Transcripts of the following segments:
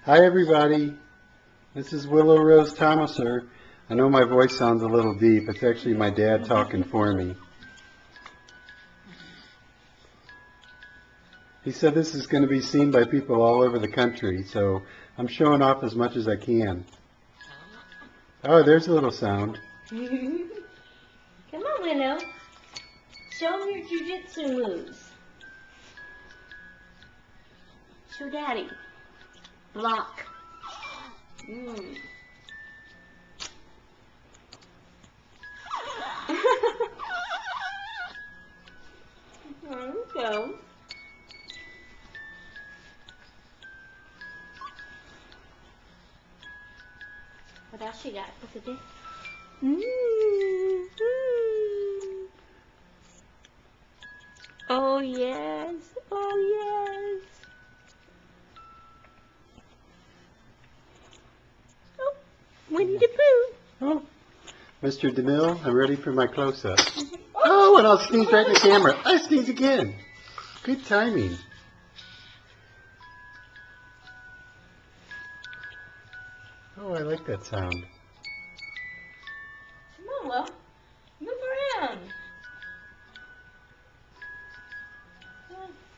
Hi everybody, this is Willow Rose Thomaser. I know my voice sounds a little deep. It's actually my dad talking for me. He said this is going to be seen by people all over the country, so I'm showing off as much as I can. Oh, there's a little sound. Come on, Willow. Show them your jujitsu moves. Show Daddy. Block. There we go. What else you got? Look at this. Oh yes. Oh yes. Oh, Winnie the Pooh. Oh, Mr. DeMille, I'm ready for my close-up. Oh, and I'll sneeze right in the camera. I sneeze again. Good timing. Oh, I like that sound. Come on, Will. Move around.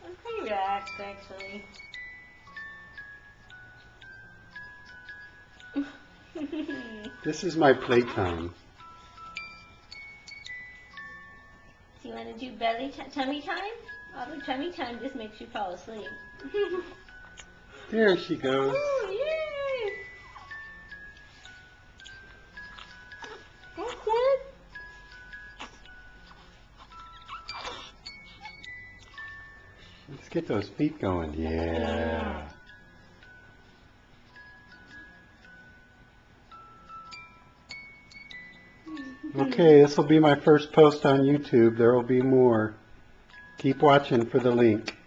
I'm pretty relaxed, actually. This is my playtime. Do you want to do tummy time? Although tummy time just makes you fall asleep. There she goes. Oh, yay! That's it. Let's get those feet going. Yeah. Okay, this will be my first post on YouTube. There will be more. Keep watching for the link.